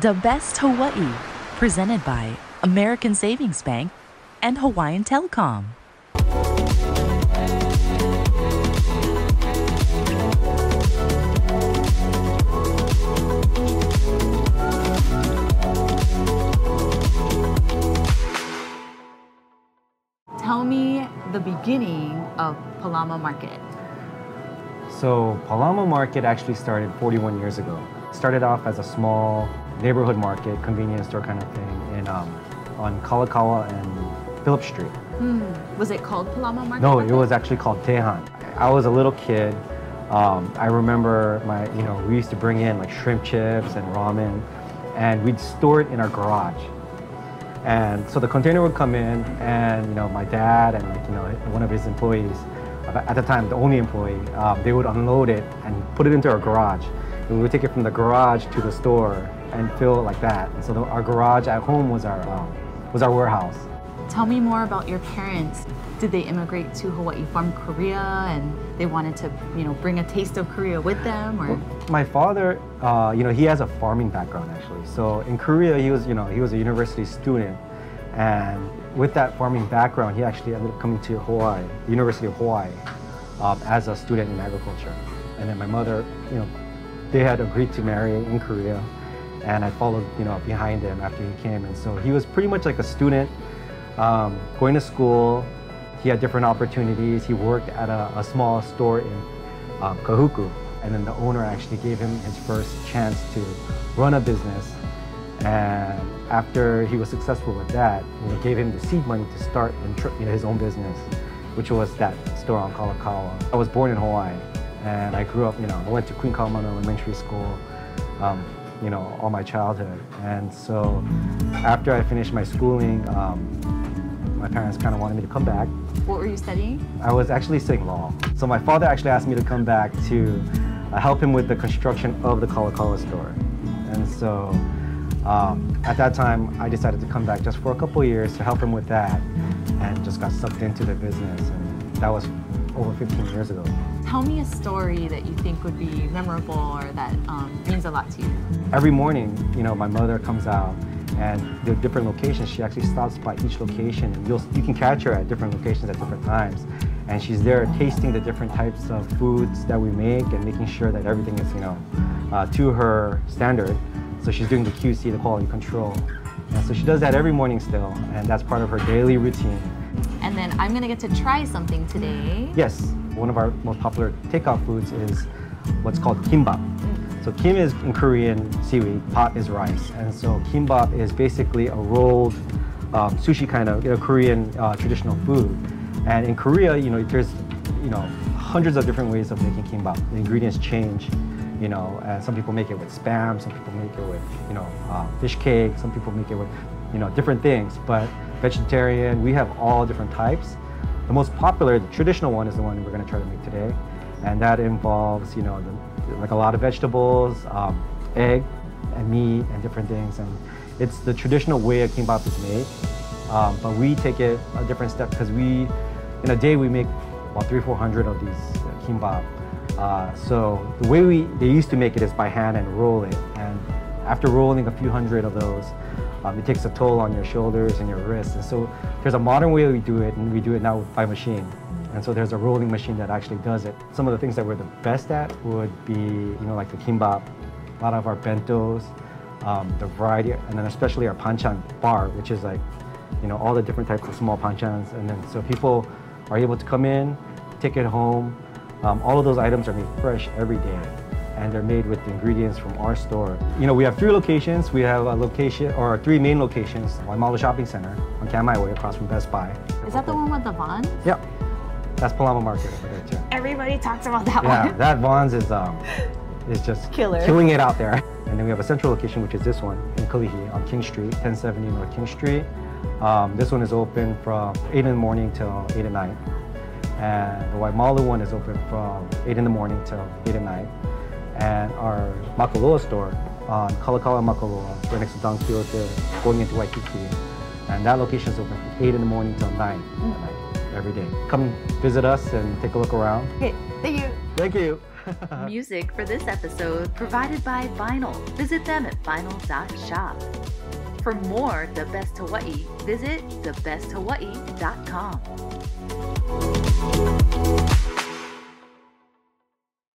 The Best Hawaii, presented by American Savings Bank and Hawaiian Telecom. Tell me the beginning of Palama Market. So Palama Market actually started 41 years ago. It started off as a small neighborhood market, convenience store kind of thing on Kalakaua and Phillip Street. Was it called Palama Market? No, it was actually called Tehan. I was a little kid. I remember we used to bring in like shrimp chips and ramen, and we'd store it in our garage. And so the container would come in, and my dad and one of his employees, at the time the only employee, they would unload it and put it into our garage. And we would take it from the garage to the store and fill it like that. And so our garage at home was our warehouse. Tell me more about your parents. Did they immigrate to Hawaii from Korea and they wanted to bring a taste of Korea with them? Or? Well, my father, he has a farming background actually. So in Korea, he was a university student, and with that farming background, he actually ended up coming to Hawaii, the University of Hawaii, as a student in agriculture. And then my mother, they had agreed to marry in Korea, and I followed, behind him after he came. And so he was pretty much like a student, going to school. He had different opportunities. He worked at a small store in Kahuku, and then the owner actually gave him his first chance to run a business. And after he was successful with that, gave him the seed money to start his own business, which was that store on Kalakaua. I was born in Hawaii, and I grew up, I went to Queen Kaumana Elementary School, all my childhood. And so after I finished my schooling, my parents kind of wanted me to come back. What were you studying? I was actually studying law. So my father actually asked me to come back to help him with the construction of the Kalakaua store. And so at that time, I decided to come back just for a couple of years to help him with that, and just got sucked into the business. And that was over 15 years ago. Tell me a story that you think would be memorable or that means a lot to you. Every morning, my mother comes out, and there are different locations. She actually stops by each location, and you can catch her at different locations at different times. And she's there tasting the different types of foods that we make and making sure that everything is, to her standard. So she's doing the QC, the quality control. And so she does that every morning still, and that's part of her daily routine. And then I'm gonna get to try something today. Yes, one of our most popular takeout foods is what's called kimbap. So kim is in Korean seaweed, pot is rice. And so kimbap is basically a rolled sushi kind of Korean traditional food. And in Korea, there's hundreds of different ways of making kimbap. The ingredients change. And some people make it with spam, some people make it with, fish cake, some people make it with, different things. But vegetarian, we have all different types. The most popular, the traditional one is the one we're going to try to make today. And that involves, like a lot of vegetables, egg and meat and different things. And it's the traditional way a kimbap is made. But we take it a different step because in a day we make about 300-400 of these kimbap. So the way they used to make it is by hand and roll it. And after rolling a few hundred of those, it takes a toll on your shoulders and your wrists. And so there's a modern way we do it, and we do it now by machine. And so there's a rolling machine that actually does it. Some of the things that we're the best at would be, like the kimbap, a lot of our bentos, the variety, and then especially our panchan bar, which is like, all the different types of small panchans. And then so people are able to come in, take it home. All of those items are made fresh every day, and they're made with the ingredients from our store. We have 3 locations. We have a location, or 3 main locations. Waimalo Shopping Center on Kamai Way, across from Best Buy. Is that the one with the Vons? Yep. That's Palama Market over there too. Everybody talks about that one. Yeah, that Vons is just killing it out there. And then we have a central location, which is this one in Kalihi on King Street, 1070 North King Street. This one is open from 8 in the morning till 8 at night. And the Waimalu one is open from 8 in the morning till 8 at night. And our Makaloa store on Kalakaua Makaloa, right next to Don Quixote, going into Waikiki. And that location is open from 8 in the morning till 9 at night. every day. Come visit us and take a look around. Okay, thank you. Thank you. Music for this episode provided by Vinyl. Visit them at vinyl.shop. For more The Best Hawaii, visit thebesthawaii.com.